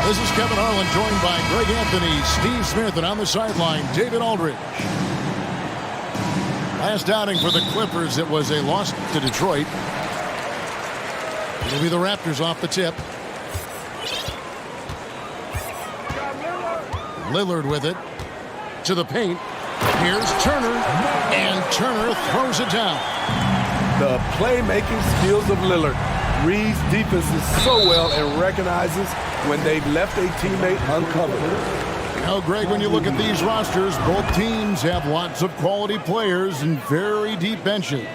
This is Kevin Harlan, joined by Greg Anthony, Steve Smith, and on the sideline, David Aldridge. Last outing for the Clippers, it was a loss to Detroit. It'll be the Raptors off the tip. Lillard with it to the paint. Here's Turner, and Turner throws it down. The playmaking skills of Lillard reads defenses so well and recognizes when they've left a teammate uncovered. Now, Greg, when you look at these rosters, both teams have lots of quality players and very deep benches.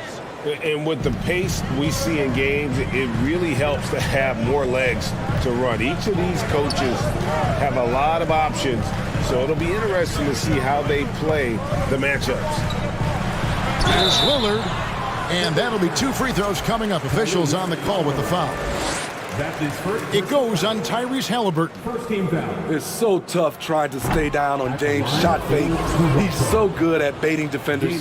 And with the pace we see in games, it really helps to have more legs to run. Each of these coaches have a lot of options, so it'll be interesting to see how they play the matchups. Here's Lillard, and that'll be 2 free throws coming up. Officials on the call with the foul. It goes on Tyrese Halliburton. First team foul. It's so tough trying to stay down on James' shot fake. He's so good at baiting defenders.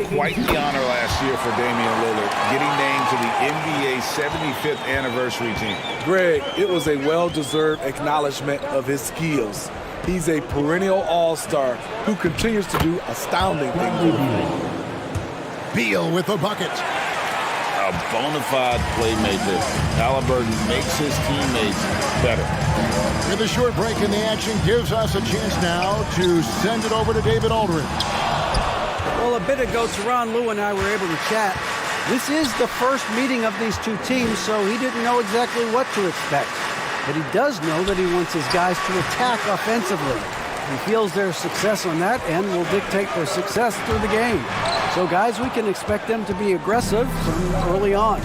Quite the honor last year for Damian Lillard, getting named to the NBA 75th anniversary team. Greg, it was a well-deserved acknowledgement of his skills. He's a perennial all-star who continues to do astounding things. Beal with the bucket. A bona fide playmaker. Halliburton makes his teammates better. With a short break in the action, gives us a chance now to send it over to David Aldridge. Well, a bit ago, Teron Lue and I were able to chat. This is the first meeting of these two teams, so he didn't know exactly what to expect. But he does know that he wants his guys to attack offensively. He feels their success on that end will dictate their success through the game. So, guys, we can expect them to be aggressive from early on.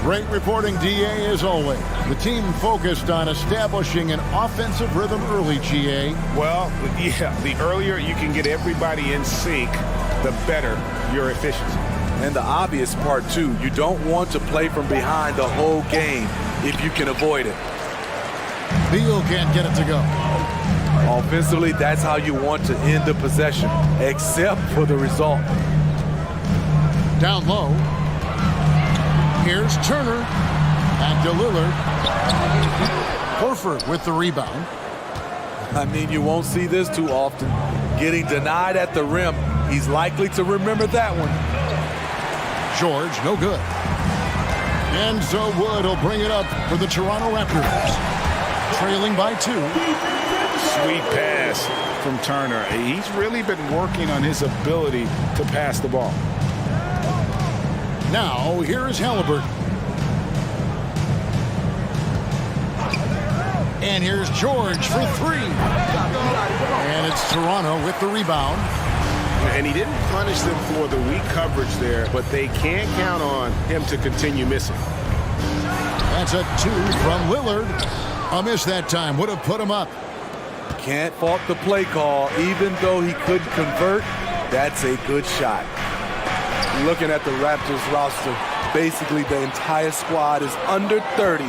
Great reporting, DA, as always. The team focused on establishing an offensive rhythm early, GA. Well, yeah, the earlier you can get everybody in sync, the better your efficiency. And the obvious part, too, you don't want to play from behind the whole game if you can avoid it. Beal can't get it to go. Offensively, that's how you want to end the possession, except for the result. Down low. Here's Turner. Back to Lillard. Horford with the rebound. I mean, you won't see this too often. Getting denied at the rim, he's likely to remember that one. George, no good. And so Wood will bring it up for the Toronto Raptors. Trailing by 2. Sweet pass from Turner. He's really been working on his ability to pass the ball. Now, here is Halliburton. And here's George for 3. And it's Toronto with the rebound. And he didn't punish them for the weak coverage there, but they can't count on him to continue missing. That's a 2 from Lillard. A miss that time. Would have put him up. Can't fault the play call. Even though he couldn't convert, that's a good shot. Looking at the Raptors roster, basically the entire squad is under 30.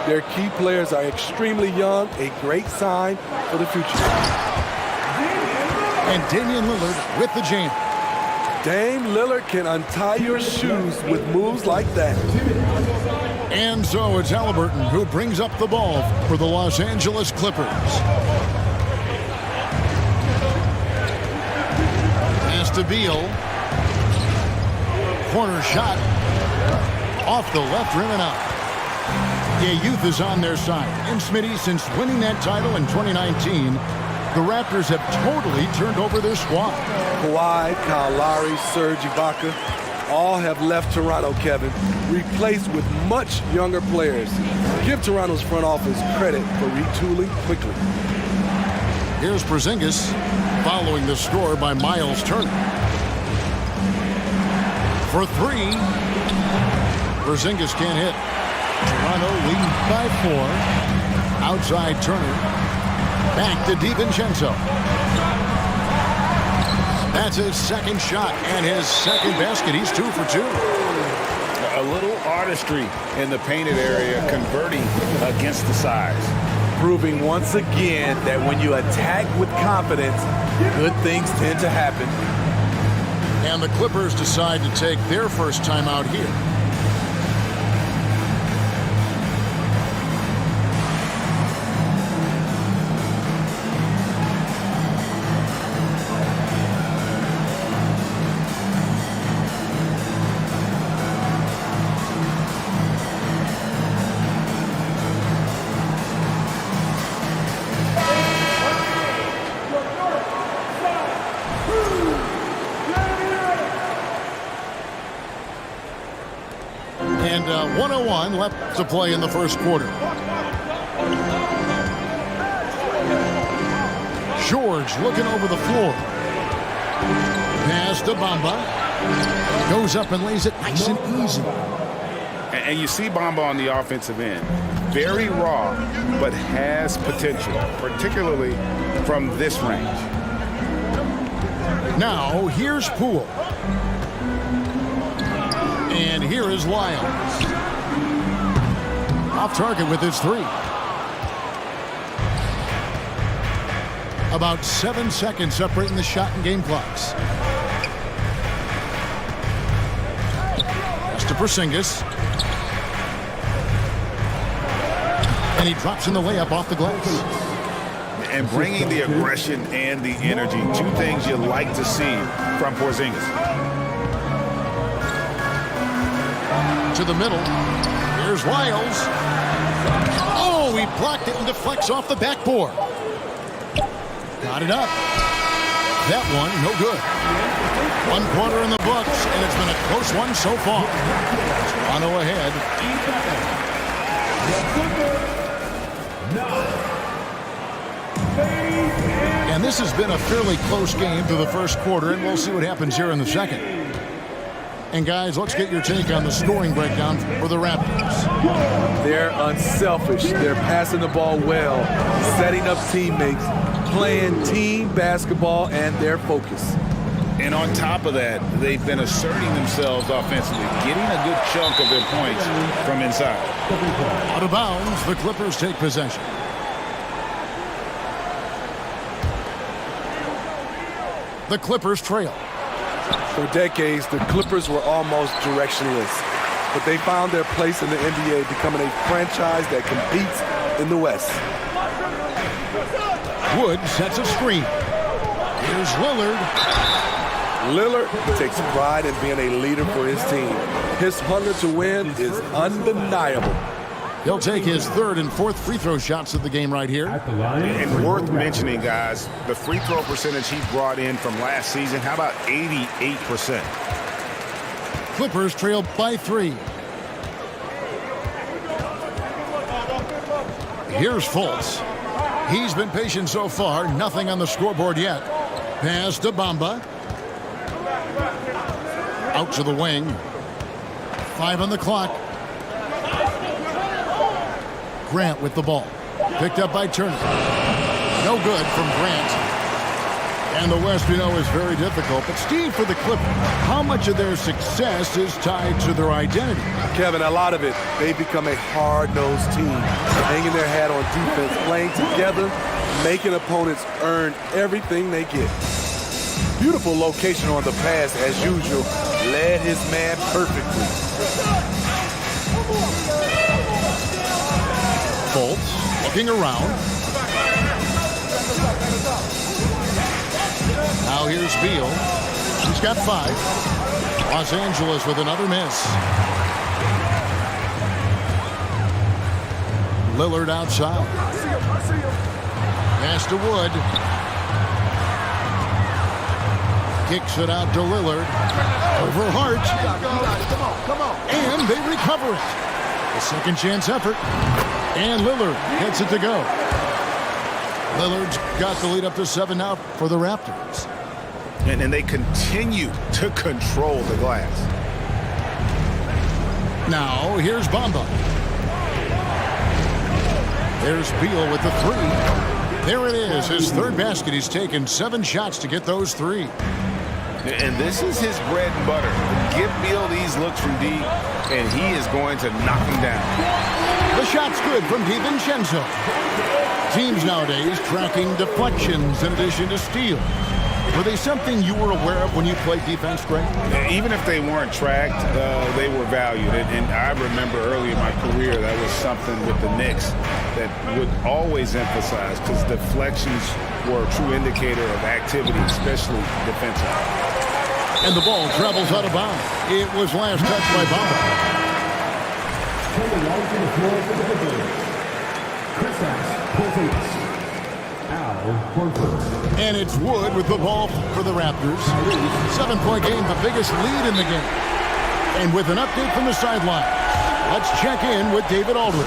Their key players are extremely young, a great sign for the future. And Damian Lillard with the jam. Dame Lillard can untie your shoes with moves like that. And so it's Halliburton who brings up the ball for the Los Angeles Clippers. Pass to Beal. Corner shot. Off the left rim and out. Yeah, youth is on their side. And Smitty, since winning that title in 2019, the Raptors have totally turned over their squad. Kawhi, Kyle Lowry, Serge Ibaka, all have left Toronto, Kevin, replaced with much younger players. Give Toronto's front office credit for retooling quickly. Here's Porzingis following the score by Miles Turner. For 3. Porzingis can't hit. Toronto leads by 4. Outside Turner. Back to DiVincenzo. That's his second shot and his second basket. He's 2 for 2. A little artistry in the painted area, converting against the size. Proving once again that when you attack with confidence, good things tend to happen. And the Clippers decide to take their first timeout here. 2:41 left to play in the first quarter. George looking over the floor. Pass to Bamba. Goes up and lays it nice and easy. And you see Bamba on the offensive end. Very raw, but has potential, particularly from this range. Now, here's Poole. And here is Lyles. Off target with his three. About 7 seconds separating the shot and game clocks. Pass to Porzingis. And he drops in the layup off the glass. And bringing the aggression and the energy, two things you like to see from Porzingis. To the middle. Here's Lyles. Oh, he blocked it and deflects off the backboard. Got it up. That one, no good. 1 quarter in the books, and it's been a close one so far. Toronto ahead. And this has been a fairly close game through the first quarter, and we'll see what happens here in the second. And guys, let's get your take on the scoring breakdown for the Raptors. They're unselfish. They're passing the ball well, setting up teammates, playing team basketball, and their focus. And on top of that, they've been asserting themselves offensively, getting a good chunk of their points from inside. Out of bounds, the Clippers take possession. The Clippers trail. For decades, the Clippers were almost directionless, but they found their place in the NBA, becoming a franchise that competes in the West. Wood sets a screen. Here's Lillard. Lillard takes pride in being a leader for his team. His hunger to win is undeniable. He'll take his third and fourth free throw shots of the game right here. And worth mentioning, guys, the free throw percentage he brought in from last season, how about 88%? Clippers trail by 3. Here's Fultz. He's been patient so far. Nothing on the scoreboard yet. Pass to Bamba. Out to the wing. 5 on the clock. Grant with the ball. Picked up by Turner. No good from Grant. And the West, we know, is very difficult. But, Steve, for the Clippers, how much of their success is tied to their identity? Kevin, a lot of it. They've become a hard-nosed team, hanging their hat on defense, playing together, making opponents earn everything they get. Beautiful location on the pass, as usual. Led his man perfectly. Fultz looking around. Now here's Beal. He's got 5. Los Angeles with another miss. Lillard outside. Pass to Wood. Kicks it out to Lillard. Over Hart. And they recover it. A second chance effort. And Lillard gets it to go. Lillard's got the lead up to 7 now for the Raptors. And they continue to control the glass. Now, here's Bamba. There's Beal with the 3. There it is, his third basket. He's taken 7 shots to get those 3. And this is his bread and butter. Give Beal these looks from deep, and he is going to knock him down. The shot's good from DiVincenzo. Teams nowadays tracking deflections in addition to steals. Were they something you were aware of when you played defense, Greg? Even if they weren't tracked, they were valued. And I remember early in my career, that was something with the Knicks that would always emphasize, because deflections were a true indicator of activity, especially defensively. And the ball travels out of bounds. It was last touched by Bamba. And it's Wood with the ball for the Raptors. 7-point game, the biggest lead in the game. And with an update from the sideline, Let's check in with David Aldridge.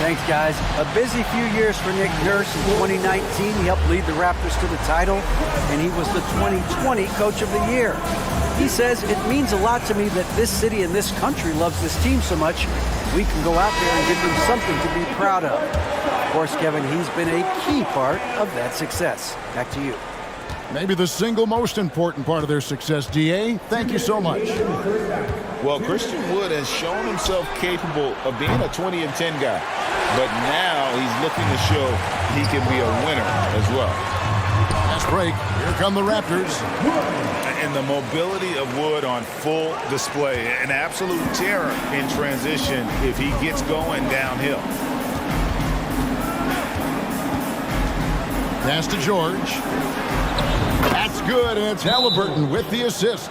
Thanks, guys. A busy few years for Nick Nurse. In 2019, he helped lead the Raptors to the title, and he was the 2020 Coach of the Year. He says, it means a lot to me that this city and this country loves this team so much. We can go out there and give them something to be proud of. Of course, Kevin, he's been a key part of that success. Back to you. Maybe the single most important part of their success, D.A. Thank you so much. Well, Christian Wood has shown himself capable of being a 20-10 guy. But now he's looking to show he can be a winner as well. Last break. Here come the Raptors. And the mobility of Wood on full display. An absolute terror in transition if he gets going downhill. Pass to George. That's good, and it's Halliburton with the assist.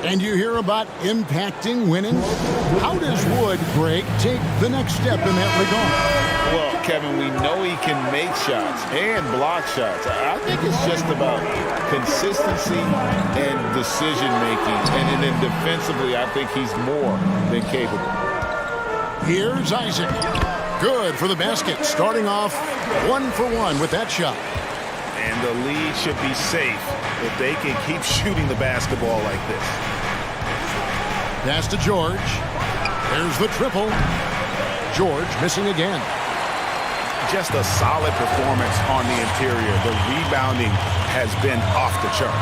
And you hear about impacting winning. How does Wood, Greg, take the next step in that regard? Well, Kevin, we know he can make shots and block shots. I think it's just about consistency and decision-making. And then defensively, I think he's more than capable. Here's Isaac. Good for the basket. Starting off 1 for 1 with that shot. And the lead should be safe if they can keep shooting the basketball like this. Pass to George. There's the triple. George missing again. Just a solid performance on the interior. The rebounding has been off the chart.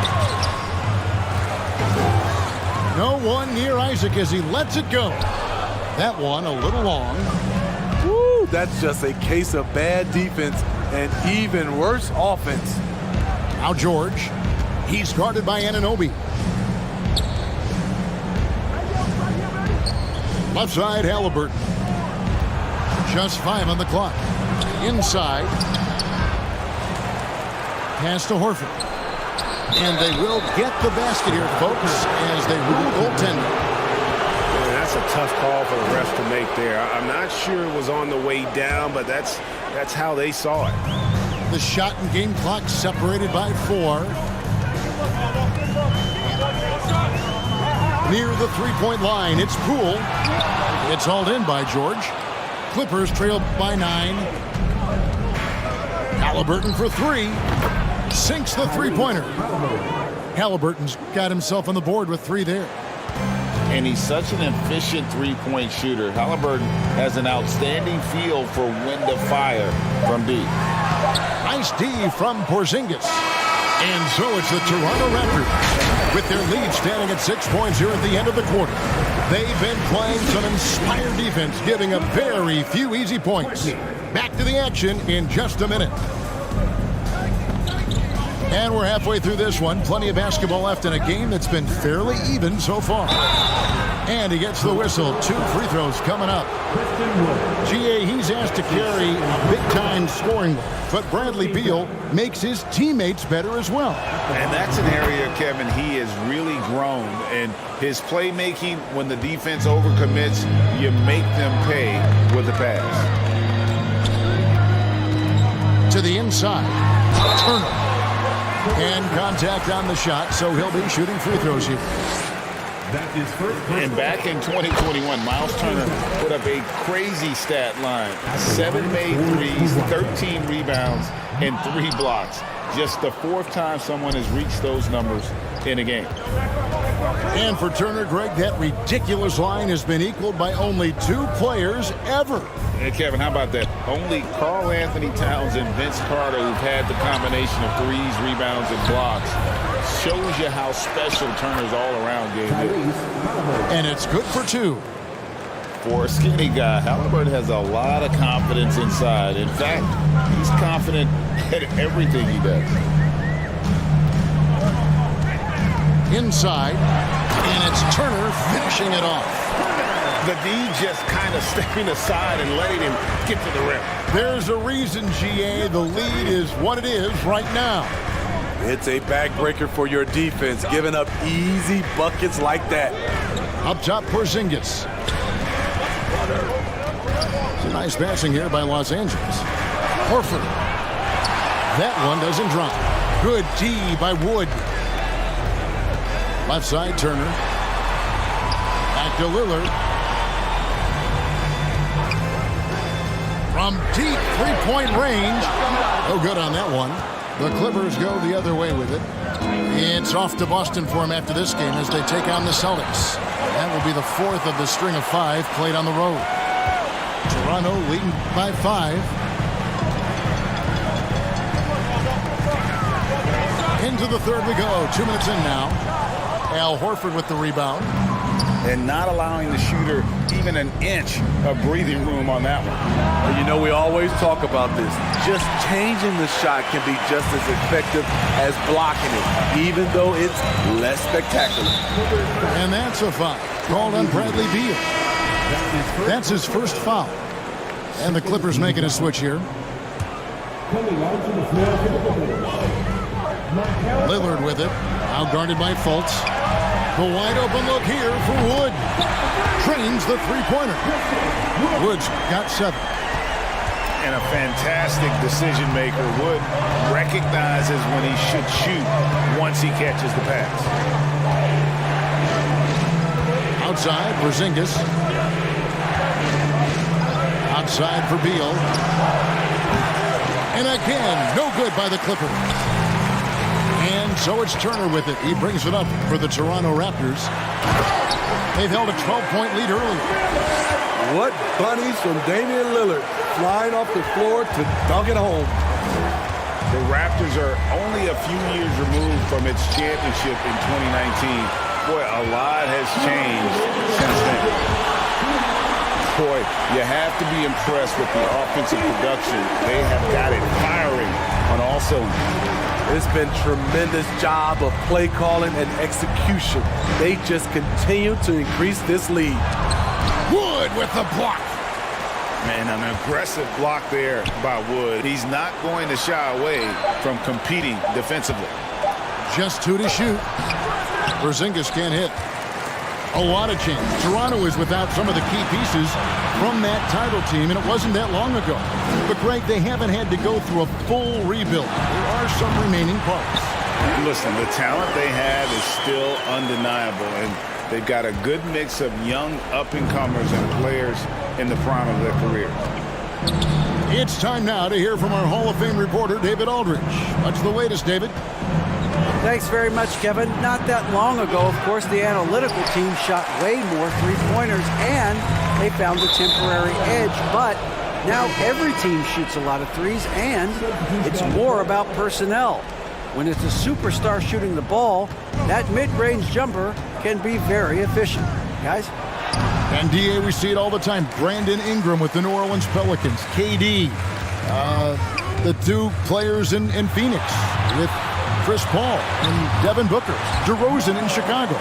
No one near Isaac as he lets it go. That one a little long. Woo, that's just a case of bad defense and even worse offense. Now George. He's guarded by Anunoby. Left side, Halliburton. Just 5 on the clock. Inside. Pass to Horford. And they will get the basket here, folks, as they rule goaltending. That's a tough call for the refs to make there. I'm not sure it was on the way down, but that's how they saw it. The shot and game clock separated by 4. Near the three-point line, it's Poole. It's hauled in by George. Clippers trail by 9. Halliburton for 3. Sinks the three-pointer. Halliburton's got himself on the board with 3 there. And he's such an efficient three-point shooter. Halliburton has an outstanding feel for when to fire from deep. Nice D from Porzingis. And so it's the Toronto Raptors with their lead standing at 6 points here at the end of the quarter. They've been playing some inspired defense, giving up very few easy points. Back to the action in just a minute. And we're halfway through this one. Plenty of basketball left in a game that's been fairly even so far. And he gets the whistle. 2 free throws coming up. GA, he's asked to carry a big-time scoring load, but Bradley Beal makes his teammates better as well. And that's an area, Kevin, he has really grown. And his playmaking, when the defense overcommits, you make them pay with the pass. To the inside. Turner. And contact on the shot, so he'll be shooting free throws here. And back in 2021, Miles Turner put up a crazy stat line. 7 made threes, 13 rebounds, and 3 blocks. Just the 4th time someone has reached those numbers in a game. And for Turner, Greg, that ridiculous line has been equaled by only 2 players ever. Hey, Kevin, how about that? Only Karl Anthony Towns and Vince Carter, who've had the combination of threes, rebounds, and blocks. Shows you how special Turner's all-around game is. And it's good for 2. For a skinny guy, Halliburton has a lot of confidence inside. In fact, he's confident at everything he does. Inside, and it's Turner finishing it off. The D just kind of stepping aside and letting him get to the rim. There's a reason, GA, the lead is what it is right now. It's a backbreaker for your defense, giving up easy buckets like that. Up top, Porzingis. It's a nice passing here by Los Angeles. Horford. That one doesn't drop. Good D by Wood. Left side, Turner. Back to Lillard. From deep three-point range. No good on that one. The Clippers go the other way with it. It's off to Boston for them after this game as they take on the Celtics. That will be the fourth of the string of 5 played on the road. Toronto leading by 5. Into the third we go. 2 minutes in now. Al Horford with the rebound. And not allowing the shooter even an inch of breathing room on that one. And you know, we always talk about this. Just changing the shot can be just as effective as blocking it, even though it's less spectacular. And that's a foul called on Bradley Beal. That's his first foul. And the Clippers making a switch here. Lillard with it. Now guarded by Fultz. The wide open look here for Wood. Trains the three-pointer. Wood's got 7. And a fantastic decision maker. Wood recognizes when he should shoot once he catches the pass. Outside, Porzingis. Outside for Beal. And again, no good by the Clippers. And so it's Turner with it. He brings it up for the Toronto Raptors. They've held a 12-point lead earlier. What bunnies from Damian Lillard, flying off the floor to dunk it home. The Raptors are only a few years removed from its championship in 2019. Boy, a lot has changed since then. Boy, you have to be impressed with the offensive production. They have got it firing on all cylinders. It's been tremendous job of play calling and execution. They just continue to increase this lead. Wood with the block. Man, an aggressive block there by Wood. He's not going to shy away from competing defensively. Just 2 to shoot. Porzingis can't hit. A lot of change. Toronto is without some of the key pieces from that title team, and it wasn't that long ago. But, Greg, they haven't had to go through a full rebuild. There are some remaining parts. Listen, the talent they have is still undeniable, and they've got a good mix of young up-and-comers and players in the prime of their careers. It's time now to hear from our Hall of Fame reporter, David Aldridge. What's the latest, David? Thanks very much, Kevin. Not that long ago, of course, the analytical team shot way more three-pointers, and they found a temporary edge. But now every team shoots a lot of threes, and it's more about personnel. When it's a superstar shooting the ball, that mid-range jumper can be very efficient. Guys? And, D.A., we see it all the time. Brandon Ingram with the New Orleans Pelicans. KD. The 2 players in Phoenix with Chris Paul and Devin Booker. DeRozan in Chicago.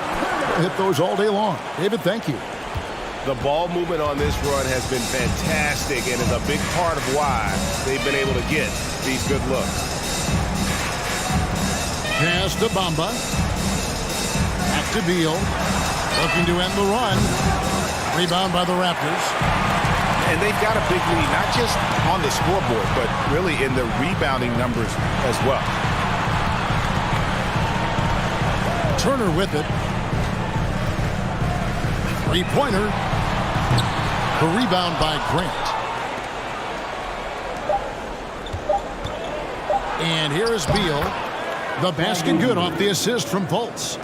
Hit those all day long. David, thank you. The ball movement on this run has been fantastic and is a big part of why they've been able to get these good looks. Pass to Bamba. Back to Beal. Looking to end the run. Rebound by the Raptors. And they've got a big lead, not just on the scoreboard, but really in the rebounding numbers as well. Turner with it. Three-pointer. The rebound by Grant. And here is Beal. The basket good off the assist from Fultz.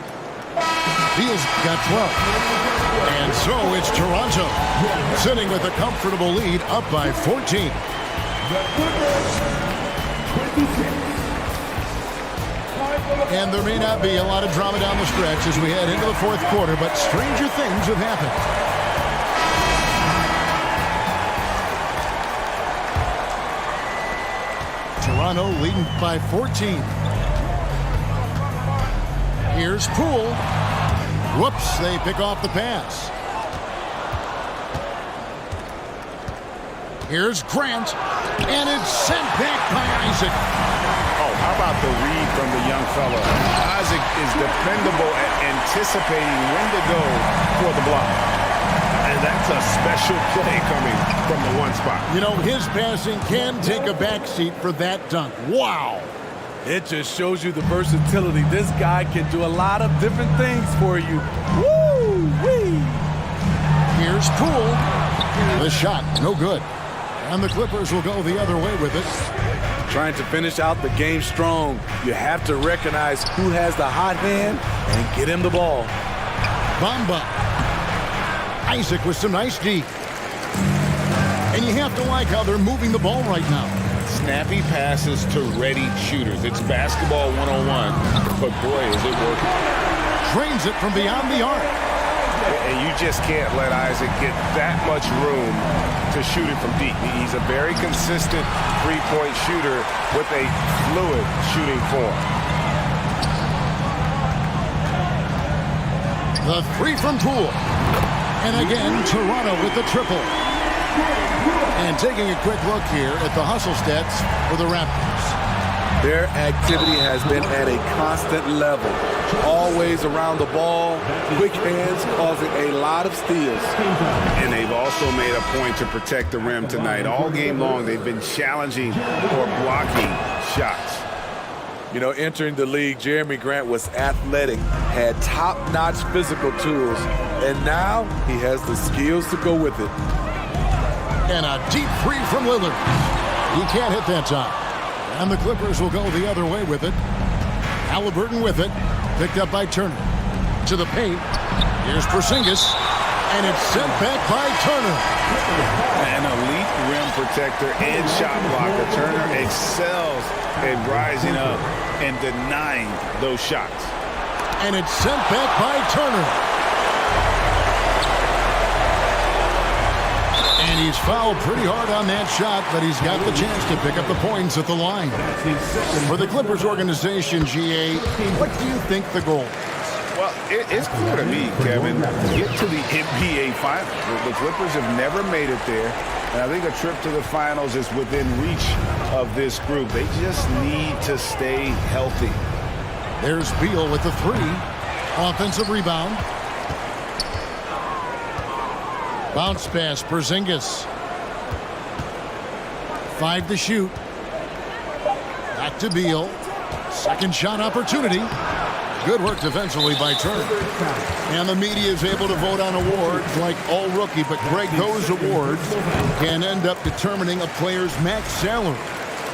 Beal's got 12. And so it's Toronto sitting with a comfortable lead up by 14. And there may not be a lot of drama down the stretch as we head into the fourth quarter, but stranger things have happened. Toronto leading by 14. Here's Poole. Whoops, they pick off the pass. Here's Grant, and it's sent back by Isaac. Oh, how about the read from the young fella? Isaac is dependable at anticipating when to go for the block. And that's a special play coming from the one spot. You know, his passing can take a backseat for that dunk. Wow. It just shows you the versatility. This guy can do a lot of different things for you. Woo-wee! Here's Poole. The shot, no good. And the Clippers will go the other way with it. Trying to finish out the game strong, you have to recognize who has the hot hand and get him the ball. Bamba. Isaac with some nice D. And you have to like how they're moving the ball right now. Snappy passes to ready shooters. It's basketball 101, but boy, is it working. Drains it from beyond the arc. And you just can't let Isaac get that much room to shoot it from deep. He's a very consistent three-point shooter with a fluid shooting form. The three from Poole. And again, Toronto with the triple. And taking a quick look here at the hustle stats for the Raptors. Their activity has been at a constant level. Always around the ball, quick hands causing a lot of steals. And they've also made a point to protect the rim tonight. All game long, they've been challenging or blocking shots. You know, entering the league, Jeremy Grant was athletic, had top-notch physical tools, and now he has the skills to go with it. And a deep three from Lillard. He can't hit that time. And the Clippers will go the other way with it. Halliburton with it. Picked up by Turner. To the paint. Here's Porzingis. And it's sent back by Turner. An elite rim protector and shot blocker. Turner excels in rising up and denying those shots. And it's sent back by Turner. And he's fouled pretty hard on that shot, but he's got the chance to pick up the points at the line. For the Clippers organization, GA, what do you think the goal is? Well, it's clear to me, Kevin, get to the NBA Finals. The Clippers have never made it there, and I think a trip to the Finals is within reach of this group. They just need to stay healthy. There's Beal with the three. Offensive rebound. Bounce pass, Porzingis. 5 to shoot. Back to Beal. Second shot opportunity. Good work defensively by Turner. And the media is able to vote on awards like all rookie, but Greg, those awards can end up determining a player's max salary.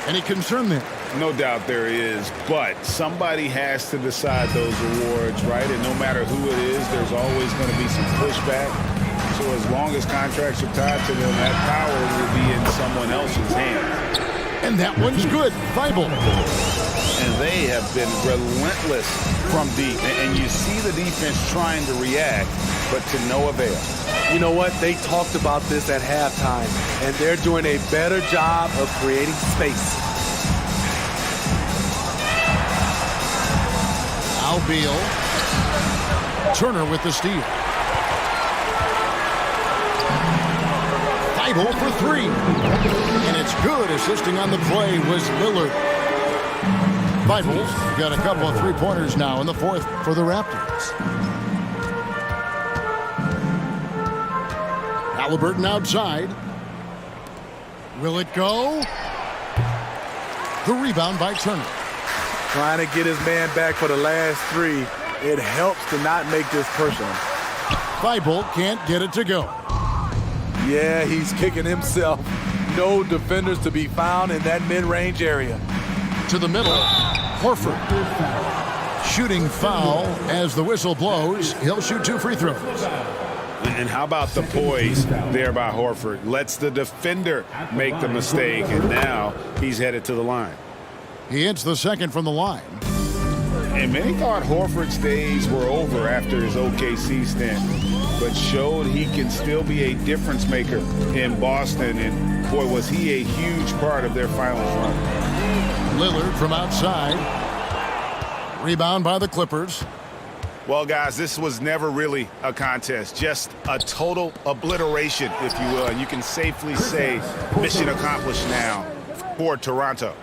Any concern there? No doubt there is, but somebody has to decide those awards, right? And no matter who it is, there's always going to be some pushback. So as long as contracts are tied to them, that power will be in someone else's hands. And that one's good. Thibault. And they have been relentless from deep. And you see the defense trying to react, but to no avail. You know what? They talked about this at halftime, and they're doing a better job of creating space. Al Beal. Turner with the steal. Thibault for three. And it's good. Assisting on the play was Lillard. Thibault's got a couple of three-pointers now in the fourth for the Raptors. Halliburton outside. Will it go? The rebound by Turner. Trying to get his man back for the last three. It helps to not make this personal. Thibault can't get it to go. Yeah, he's kicking himself. No defenders to be found in that mid-range area. To the middle, Horford. Shooting foul as the whistle blows. He'll shoot 2 free throws. And how about the poise there by Horford? Lets the defender make the mistake, and now he's headed to the line. He hits the second from the line. And many thought Horford's days were over after his OKC stint, but showed he can still be a difference maker in Boston. And boy, was he a huge part of their finals run. Lillard from outside. Rebound by the Clippers. Well, guys, this was never really a contest, just a total obliteration, if you will. And you can safely say mission accomplished now for Toronto.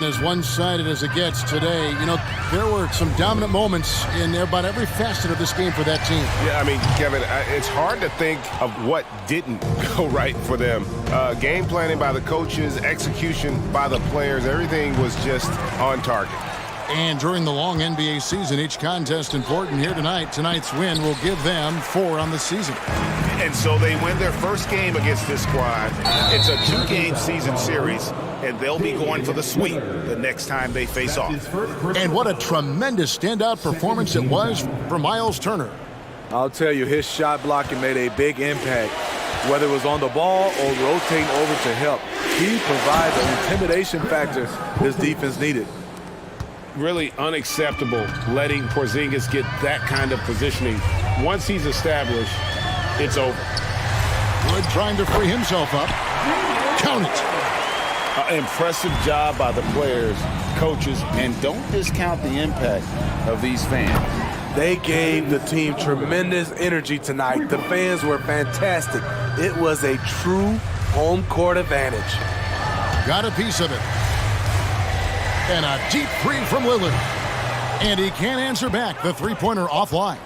As one-sided as it gets today, you know, there were some dominant moments in about every facet of this game for that team. Yeah, I mean, Kevin, it's hard to think of what didn't go right for them. Game planning by the coaches, execution by the players, everything was just on target. And during the long NBA season, each contest important. Here tonight. Tonight's win will give them 4 on the season. And so they win their first game against this squad. It's a 2-game season series, and they'll be going for the sweep the next time they face off. And what a tremendous standout performance it was for Miles Turner. I'll tell you, his shot blocking made a big impact. Whether it was on the ball or rotating over to help, he provides an intimidation factor this defense needed. Really unacceptable letting Porzingis get that kind of positioning. Once he's established, it's over. Wood trying to free himself up. Count it. Impressive job by the players, coaches, and don't discount the impact of these fans. They gave the team tremendous energy tonight. The fans were fantastic. It was a true home court advantage. Got a piece of it. And a deep three from Lillard. And he can't answer back. The three-pointer offline.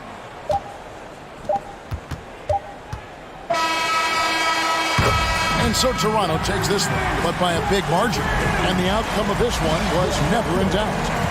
And so Toronto takes this one, but by a big margin. And the outcome of this one was never in doubt.